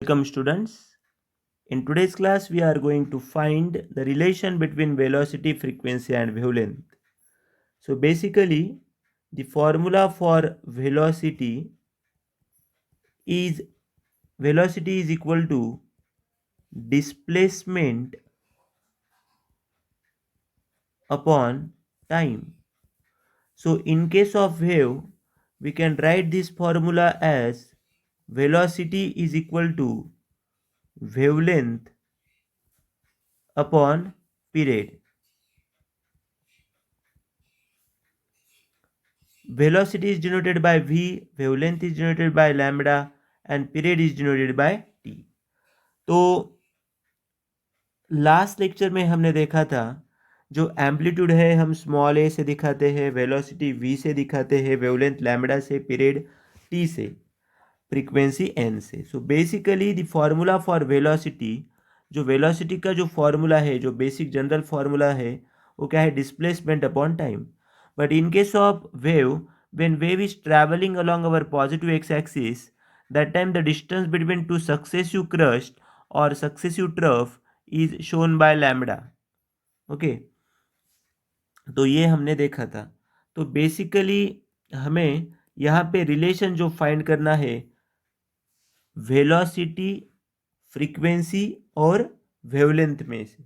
Welcome students. In today's class we are going to find the relation between velocity, frequency and wavelength. So basically the formula for is velocity is equal to displacement upon time. So in case of wave we can write this formula as velocity is equal to wavelength upon period. Velocity is denoted by v, wavelength is denoted by lambda and period is denoted by t. तो last lecture में हमने देखा था जो amplitude है हम small ए से दिखाते हैं, वेलोसिटी v से दिखाते हैं, वेवलेंथ लैम्बडा से, पीरियड t से, फ्रीक्वेंसी n से. So basically the formula for velocity, जो वेलोसिटी का जो फॉर्मूला है, जो बेसिक जनरल फॉर्मूला है वो क्या है? Displacement upon time. But in case of wave, when wave is traveling along our positive x-axis, that time the distance between two successive crust or successive trough is shown by lambda. Okay तो ये हमने देखा था. तो basically हमें यहाँ पे relation जो फाइंड करना है वेलोसिटी, फ्रीक्वेंसी और वेवलेंथ में से.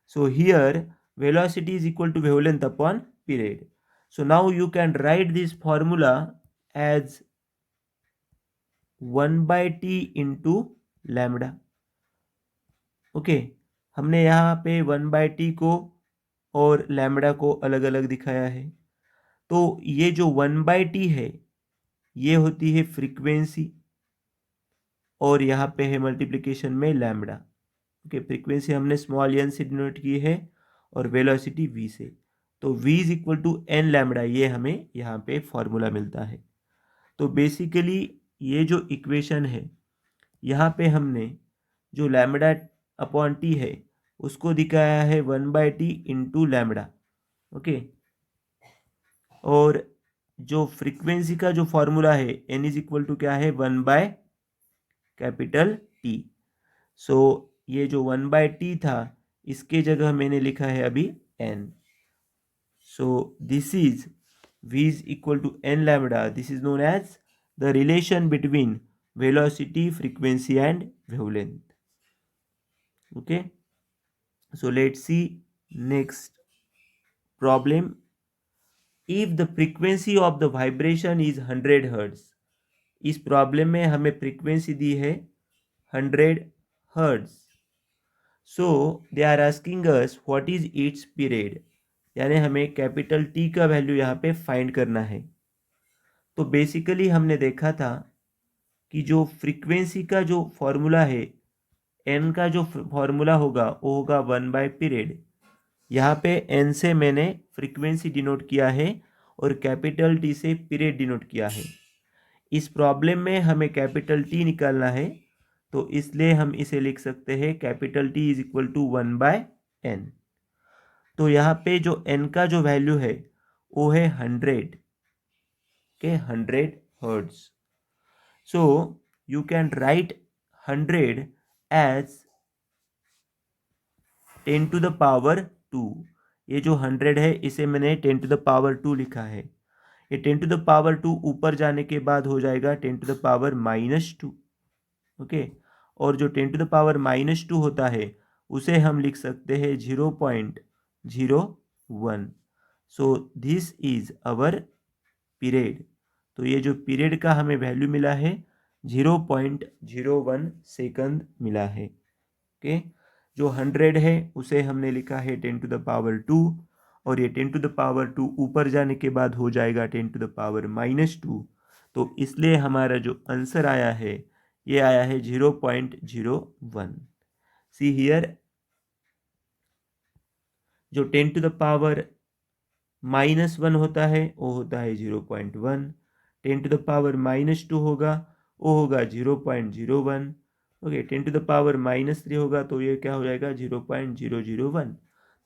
So here velocity is equal to wavelength upon period. So now you can write this formula as 1 by t into lambda. Okay हमने यहाँ पे 1 by t को और लैम्बडा को अलग अलग दिखाया है. तो ये जो 1 by t है ये होती है फ्रीक्वेंसी और यहाँ पे है मल्टीप्लिकेशन में लैम्बडा. ओके फ्रीक्वेंसी हमने स्मॉल एन से डिनोट की है और वेलोसिटी v से. तो v is equal to N lambda, ये हमें यहाँ पे फॉर्मूला मिलता है. तो बेसिकली ये जो इक्वेशन है यहाँ पे हमने जो लैम्बडा अपॉन टी है उसको दिखाया है 1 by T into lambda. Okay और जो फ्रीक्वेंसी का जो फॉर्मूला है n इज इक्वल टू क्या है? 1 बाय कैपिटल टी. सो ये जो 1 बाय टी था इसके जगह मैंने लिखा है अभी n. So this is v is equal to n lambda. This is known as the relation between velocity, frequency and wavelength. Okay, so let's see next problem. If the frequency of the vibration is 100 hertz, इस problem में हमें frequency दी है 100 hertz. So they are asking us what is its period, यानी हमें capital T का value यहाँ पे find करना है. तो बेसिकली हमने देखा था कि जो फ्रीक्वेंसी का जो फॉर्मूला है एन का जो फॉर्मूला होगा वो होगा 1 बाय पीरियड. यहाँ पे एन से मैंने फ्रीक्वेंसी डिनोट किया है और कैपिटल टी से पीरियड डिनोट किया है. इस प्रॉब्लम में हमें कैपिटल टी निकालना है तो इसलिए हम इसे लिख सकते हैं capital T is equal to 1 by n. तो यहाँ पे जो एन का जो वैल्यू है वो है 100 के 100 hertz. So you can write 100 as 10 to the power 2. ये जो 100 है इसे मैंने 10 टू द पावर 2 लिखा है. ये 10 टू द पावर 2 ऊपर जाने के बाद हो जाएगा 10 टू द पावर -2. ओके और जो 10 टू द पावर -2 होता है उसे हम लिख सकते हैं 0.01. सो दिस इज अवर पीरियड. तो ये जो पीरियड का हमें वैल्यू मिला है 0.01 सेकंड मिला है. ओके जो 100 है उसे हमने लिखा है 10 टू द पावर 2 और ये 10 टू द पावर 2 ऊपर जाने के बाद हो जाएगा 10 टू द पावर -2. तो इसलिए हमारा जो आंसर आया है ये आया है 0.01. सी हियर जो 10 टू द पावर -1 होता है वो होता है 0.1. 10 टू द पावर -2 होगा वो होगा 0.01. ओके 10 टू द पावर -3 होगा तो ये क्या हो जाएगा 0.001.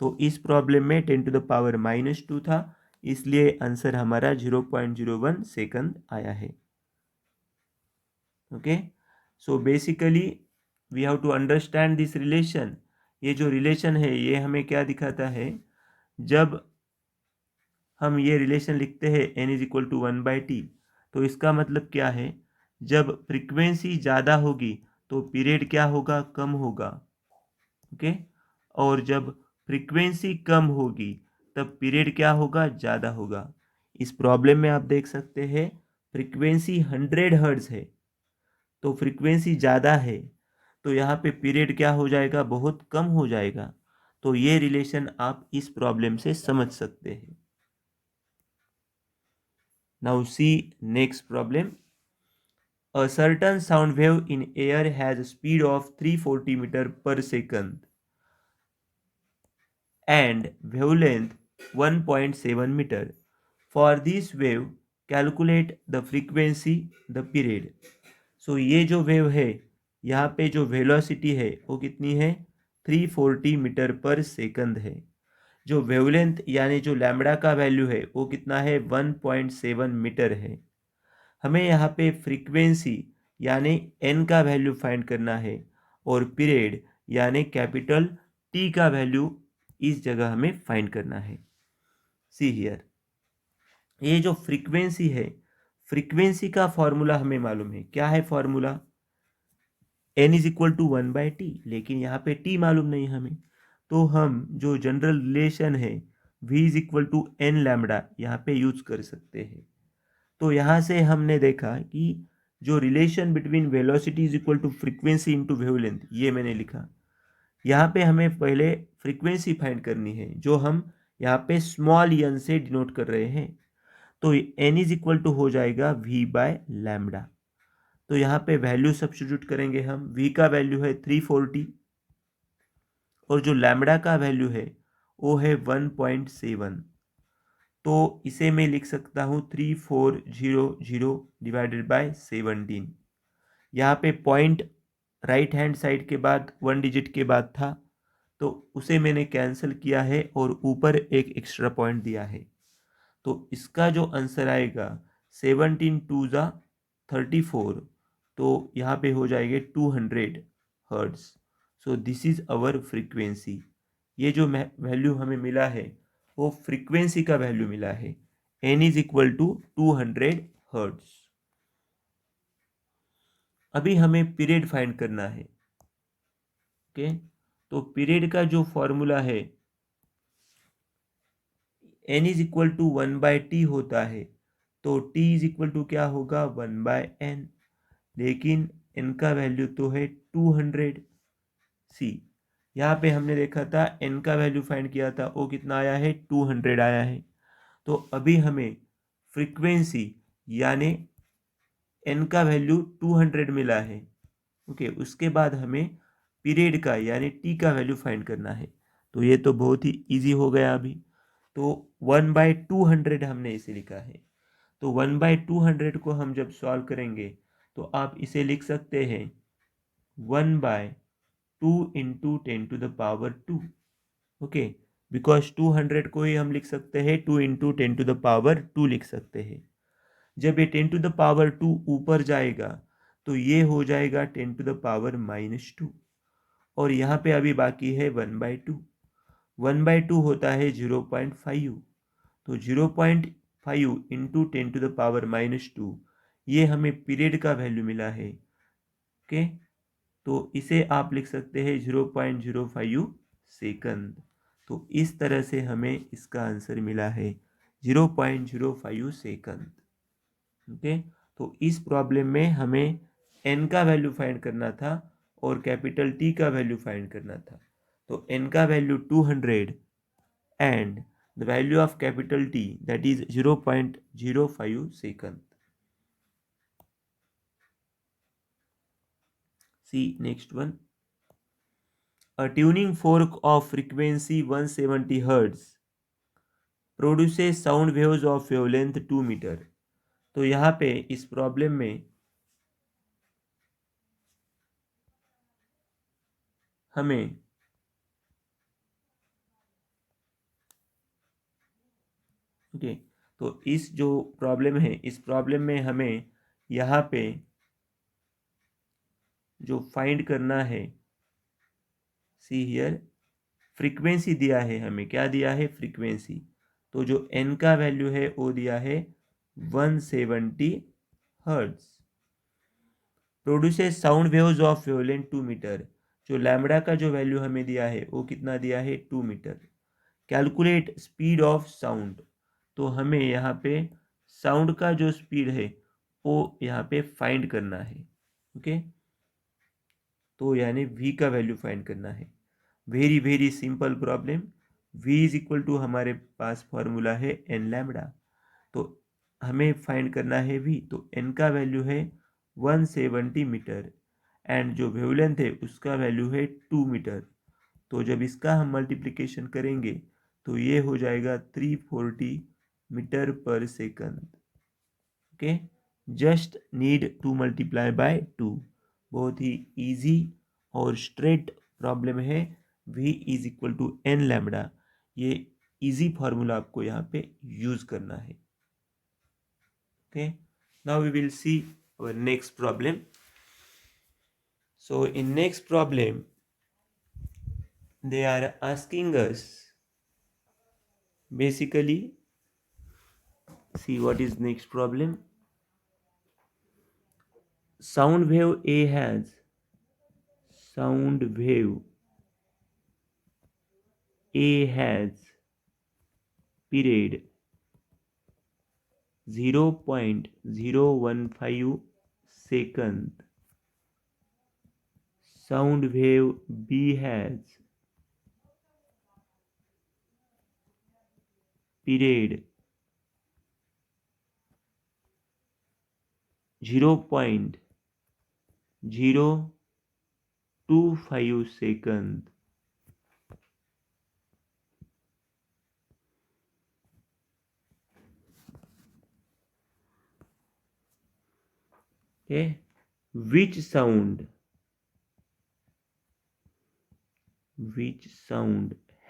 तो इस प्रॉब्लम में 10 टू द पावर -2 था इसलिए आंसर हमारा 0.01 सेकंड आया है. Okay so basically we have to understand this relation. ये जो रिलेशन है ये हमें क्या दिखाता है, जब हम ये रिलेशन लिखते हैं n is equal to 1/t, तो इसका मतलब क्या है, जब फ्रीक्वेंसी ज़्यादा होगी तो पीरियड क्या होगा, कम होगा। ओके, और जब फ्रीक्वेंसी कम होगी तब पीरियड क्या होगा, ज़्यादा होगा। इस प्रॉब्लम में आप देख सकते हैं फ्रीक्वेंसी 100 हर्ट्ज है, तो फ्रीक्वेंसी ज़्यादा है, तो यहाँ पे पीरियड क्या हो जाएगा, बहुत कम हो जाएगा। तो ये रिलेशन आप इस प्रॉब्लम से समझ सकते हैं। Now see next problem. A certain sound wave in air has a speed of 340 meter per second and wavelength 1.7 meter. For this wave, calculate the frequency, the period. So ये जो wave है, यहाँ पे जो वेलोसिटी है वो कितनी है, 340 मीटर पर सेकंड है। जो वेवलेंथ यानी जो लैम्बडा का वैल्यू है वो कितना है, 1.7 मीटर है। हमें यहाँ पे फ्रीक्वेंसी यानी एन का वैल्यू फाइंड करना है और पीरियड यानी कैपिटल टी का वैल्यू इस जगह हमें फाइंड करना है। सी हियर, ये जो फ्रीक्वेंसी है, फ्रीक्वेंसी का फॉर्मूला हमें मालूम है। क्या है formula, n is equal to 1/t, लेकिन यहाँ पे टी मालूम नहीं हमें, तो हम जो जनरल रिलेशन है v is equal to N lambda यहाँ पे यूज कर सकते हैं। तो यहाँ से हमने देखा कि जो relation between velocity is equal to frequency into wavelength, ये मैंने लिखा। यहाँ पे हमें पहले फ्रीक्वेंसी फाइंड करनी है, जो हम यहाँ पे स्मॉल एन से डिनोट कर रहे हैं। तो एन इज इक्वल टू हो जाएगा v बाय लैम्बडा। तो यहाँ पे वैल्यू सब्स्टिट्यूट करेंगे हम। v का वैल्यू है 340 और जो लैम्बडा का वैल्यू है वो है 1.7। तो इसे मैं लिख सकता हूँ 3400 डिवाइडेड बाय 17। यहाँ पे पॉइंट राइट हैंड साइड के बाद 1 डिजिट के बाद था, तो उसे मैंने कैंसिल किया है और ऊपर एक एक्स्ट्रा पॉइंट दिया है। तो इसका जो आंसर आएगा 17 2 ज़ा 34, तो यहाँ पे हो जाएंगे 200 hertz. So this is our frequency. ये जो वैल्यू हमें मिला है वो फ्रीक्वेंसी का वैल्यू मिला है। n is equal to 200 hertz. अभी हमें पीरियड फाइंड करना है। ओके, तो पीरियड का जो फॉर्मूला है n is equal to 1/t होता है, तो t इज इक्वल टू क्या होगा, 1/n। लेकिन n का वैल्यू तो है 200। सी, यहाँ पे हमने देखा था n का वैल्यू फाइंड किया था, वो कितना आया है, 200 आया है। तो अभी हमें फ्रीक्वेंसी यानी n का वैल्यू 200 मिला है। ओके, उसके बाद हमें पीरियड का यानी t का वैल्यू फाइंड करना है। तो ये तो बहुत ही इजी हो गया अभी। तो 1/200 हमने इसे लिखा है। तो 1/200 को हम जब सॉल्व करेंगे तो आप इसे लिख सकते हैं 1/2 इंटू 10⁻²। ओके, बिकॉज 200 को ही हम लिख सकते हैं 2 इंटू 10⁻² लिख सकते हैं। जब ये 10⁻² ऊपर जाएगा तो ये हो जाएगा 10⁻⁻²। और यहाँ पे अभी बाकी है 1/2। 1/2 होता है 0.5, तो 0.5 इंटू 10⁻⁻², ये हमें पीरियड का वैल्यू मिला है। ओके, तो इसे आप लिख सकते हैं 0.05 सेकंड। तो इस तरह से हमें इसका आंसर मिला है 0.05 सेकंड। ओके, तो इस प्रॉब्लम में हमें n का वैल्यू फाइंड करना था और कैपिटल T का वैल्यू फाइंड करना था। तो n का value 200 and the value of capital T, that is 0.05 second. See next one. A tuning fork of frequency 170 Hz produces sound waves of wavelength 2 meter. तो यहाँ पे इस प्रॉब्लम में हमें ओके, तो इस जो प्रॉब्लम है, इस प्रॉब्लम में हमें यहाँ पे जो फाइंड करना है, सी हियर, फ्रीक्वेंसी दिया है हमें, क्या दिया है, फ्रीक्वेंसी। तो जो n का वैल्यू है वो दिया है 170 hertz. Produces sound waves of wavelength 2 metre. जो लैम्बडा का जो वैल्यू हमें दिया है वो कितना दिया है, 2 metre. Calculate speed of sound. तो हमें यहाँ पे साउंड का जो स्पीड है वो यहाँ पे फाइंड करना है। ओके, तो यानी v का वैल्यू फाइंड करना है। Very very simple problem. v is equal to, हमारे पास फॉर्मूला है n लैम्बडा, तो हमें फाइंड करना है v। तो n का वैल्यू है 170 मीटर एंड जो वेवलेंथ है उसका वैल्यू है 2 मीटर। तो जब इसका हम मल्टीप्लिकेशन करेंगे तो ये हो जाएगा 340 metre per second. Okay, just need to multiply by 2। बहुत ही इजी और स्ट्रेट प्रॉब्लम है। v is equal to n lambda, ये इजी फार्मूला आपको यहाँ पे यूज करना है। Okay, now we will see our next problem. So in next problem they are asking us, basically, see what is next problem. Sound wave A has, sound wave A has period 0.015 second. Sound wave B has period 0.025 second. Okay, which sound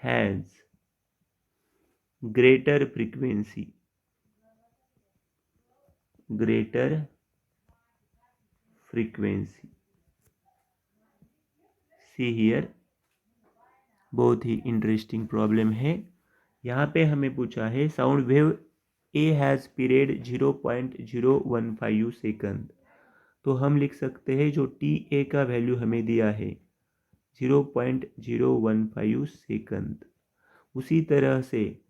has greater frequency, see here, बहुत ही interesting problem है। यहाँ पे हमें पूछा है sound wave A has period 0.015 second. तो हम लिख सकते हैं जो टी ए का वैल्यू हमें दिया है 0.015 सेकंड, उसी तरह से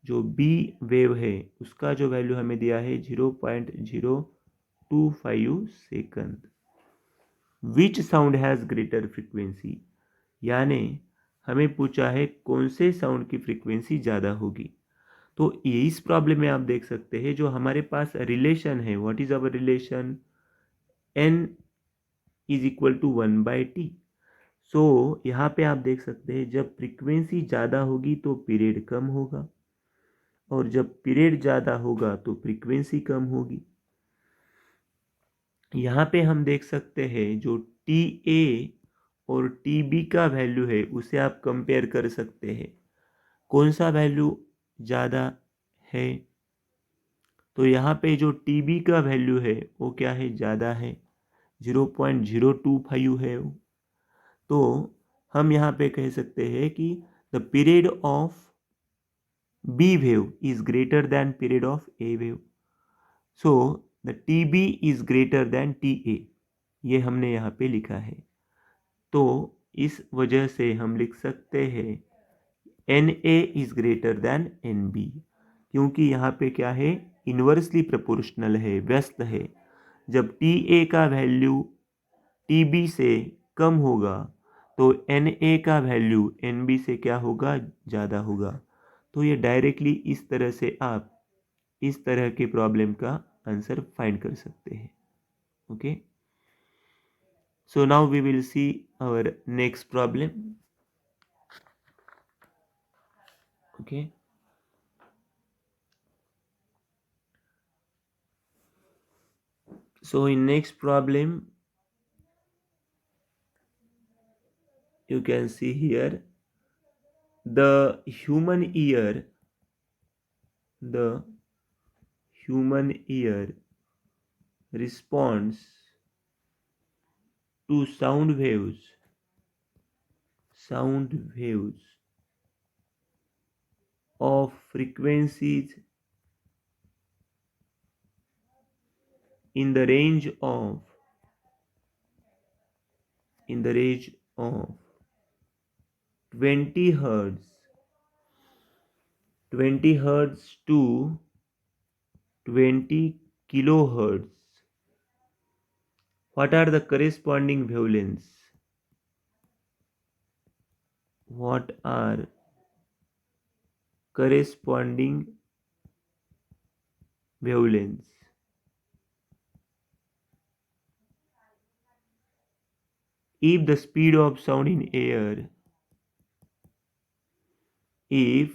जो बी वेव है उसका जो वैल्यू हमें दिया है 0.025 second. Which sound has greater frequency, यानी हमें पूछा है कौन से साउंड की फ्रीक्वेंसी ज़्यादा होगी। तो ये इस प्रॉब्लम में आप देख सकते हैं जो हमारे पास रिलेशन है, what is our relation, n is equal to 1/t। So यहाँ पे आप देख सकते हैं जब फ्रीक्वेंसी ज़्यादा होगी तो पीरियड कम होगा, और जब पीरियड ज़्यादा होगा तो फ्रीक्वेंसी कम होगी। यहाँ पे हम देख सकते हैं जो टी ए और टी बी का वैल्यू है उसे आप कंपेयर कर सकते हैं, कौन सा वैल्यू ज़्यादा है। तो यहाँ पे जो टी बी का वैल्यू है वो क्या है, ज़्यादा है, 0.025 है वो। तो हम यहाँ पे कह सकते हैं कि the period of B wave is greater than period of A wave, so the T B is greater than T A, ये हमने यहाँ पे लिखा है। तो इस वजह से हम लिख सकते हैं n A is greater than n B, क्योंकि यहाँ पे क्या है, इन्वर्सली प्रोपोर्शनल है, व्यस्त है। जब टी ए का वैल्यू टी बी से कम होगा तो एन ए का वैल्यू एन बी से क्या होगा, ज़्यादा होगा। तो ये डायरेक्टली इस तरह से आप इस तरह के प्रॉब्लम का आंसर फाइंड कर सकते हैं। Okay, so now we will see our next problem. Okay, so in next problem you can see here the human ear responds to sound waves of frequencies in the range of 20 hertz to 20 kilohertz. What are the corresponding wavelengths? What are corresponding wavelengths? If the speed of sound in air, if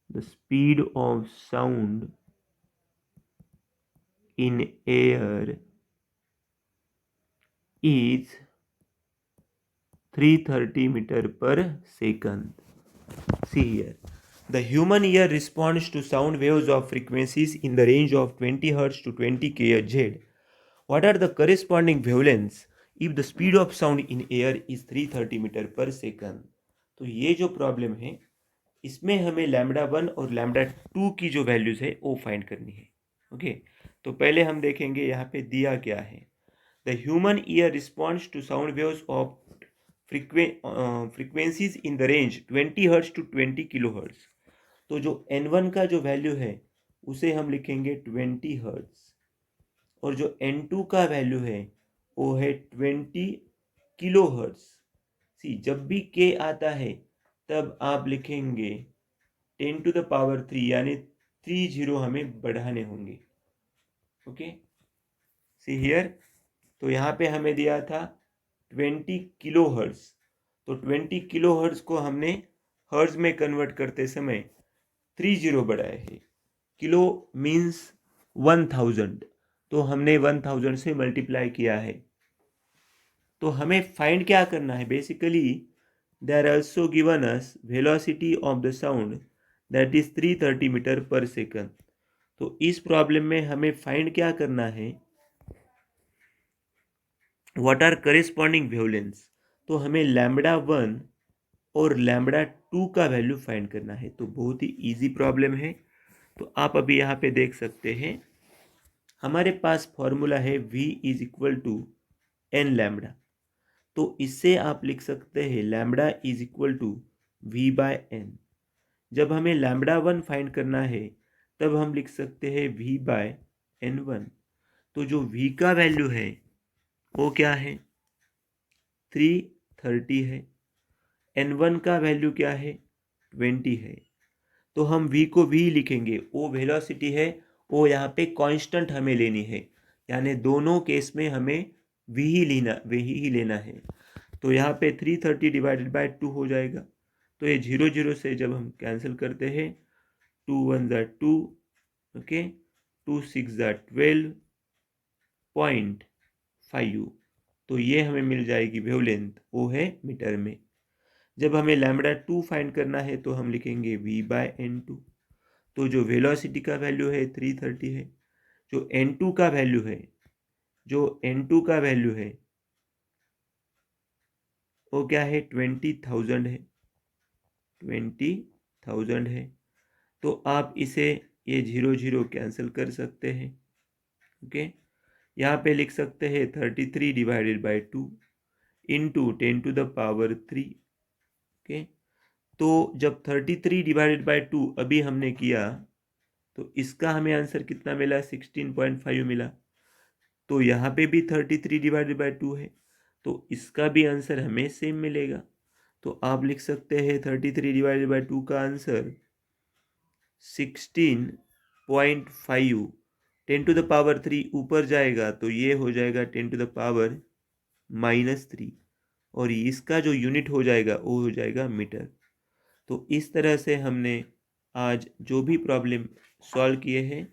the speed of sound in air is 330 meter per second. See here. The human ear responds to sound waves of frequencies in the range of 20 Hz to 20 kHz. What are the corresponding wavelengths if the speed of sound in air is 330 metre per second? तो ये जो problem है इसमें हमें lambda 1 और lambda 2 की जो values है वो फाइंड करनी है. ओके, तो पहले हम देखेंगे यहाँ पे दिया क्या है. The human ear responds to sound waves of frequencies in the range 20 hertz to 20 kilo hertz. तो जो N1 का जो वैल्यू है उसे हम लिखेंगे 20 हर्ट्ज और जो N2 का वैल्यू है वो है 20 किलो हर्ट्ज. सी, जब भी K आता है तब आप लिखेंगे 10 to the power 3 यानी 3 जीरो हमें बढ़ाने होंगे. Okay, see here. तो यहाँ पे हमें दिया था 20 किलो हर्ट्ज. तो 20 किलो हर्ट्ज को हमने हर्ट्ज में कन्वर्ट करते समय 3 जीरो बढ़ाए हैं. किलो मीन्स 1000, तो हमने 1000 से मल्टीप्लाई किया है. तो हमें फाइंड क्या करना है. Basically they are also given us velocity of the sound that is 330 metre per second. तो इस प्रॉब्लम में हमें फाइंड क्या करना है, व्हाट आर करेस्पॉन्डिंग वेवलेंथ्स. तो हमें लैम्बडा 1 और लैम्बडा 2 का वैल्यू फाइंड करना है. तो बहुत ही इजी प्रॉब्लम है. तो आप अभी यहाँ पे देख सकते हैं हमारे पास फॉर्मूला है V is equal to N lambda. तो इससे आप लिख सकते हैं lambda is equal to V by n. जब हमें लैम्बडा 1 फाइंड करना है तब हम लिख सकते हैं V बाय N1. तो जो V का वैल्यू है वो क्या है, 330 है. N1 का वैल्यू क्या है, 20 है. तो हम V को V लिखेंगे, वो वेलोसिटी है, वो यहाँ पे कांस्टेंट हमें लेनी है. यानी दोनों केस में हमें V ही लेना है. तो यहाँ पे 330 डिवाइडेड बाय 2 हो जाएगा. तो ये 0 0 से जब हम कैंसिल करते हैं 2 1 ज़ा 2, ओके, 2 6 ज़ा 12.5. तो ये हमें मिल जाएगी वेवलेंथ, वो है मीटर में. जब हमें लैम्बडा 2 फाइंड करना है तो हम लिखेंगे V बाय N2. तो जो वेलोसिटी का वैल्यू है 330 है. जो N2 का वैल्यू है वो क्या है, 20,000 है. 20,000 है. तो आप इसे ये 0 0 कैंसिल कर सकते हैं. ओके, यहाँ पे लिख सकते हैं 33 divided by 2 into 10 to the power 3. Okay, तो जब 33 डिवाइडेड बाय 2 अभी हमने किया तो इसका हमें आंसर कितना मिला, 16.5 मिला. तो यहाँ पे भी 33 डिवाइडेड बाय 2 है, तो इसका भी आंसर हमें सेम मिलेगा. तो आप लिख सकते हैं 33 डिवाइडेड बाय 2 का आंसर 16.5. 10 टू द पावर 3 ऊपर जाएगा तो ये हो जाएगा 10 टू द पावर -3 और इसका जो यूनिट हो जाएगा वो हो जाएगा मीटर. तो इस तरह से हमने आज जो भी प्रॉब्लम सॉल्व किए हैं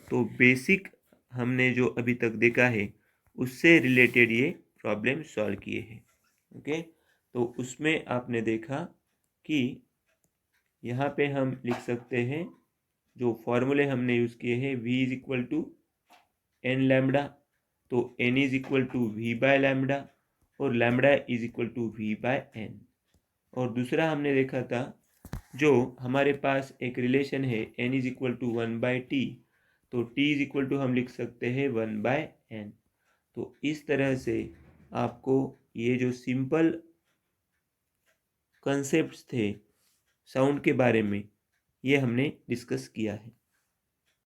तो बेसिक हमने जो अभी तक देखा है उससे रिलेटेड ये प्रॉब्लम सॉल्व किए हैं. ओके, तो उसमें आपने देखा कि यहाँ पे हम लिख सकते हैं जो फॉर्मूले हमने यूज़ किए हैं V is equal to N lambda. तो n is equal to V by lambda और lambda is equal to V by N. और दूसरा हमने देखा था जो हमारे पास एक रिलेशन है n is equal to 1/t, तो t इज इक्वल टू हम लिख सकते हैं 1/n। तो इस तरह से आपको ये जो सिंपल कंसेप्ट्स थे साउंड के बारे में ये हमने डिस्कस किया है।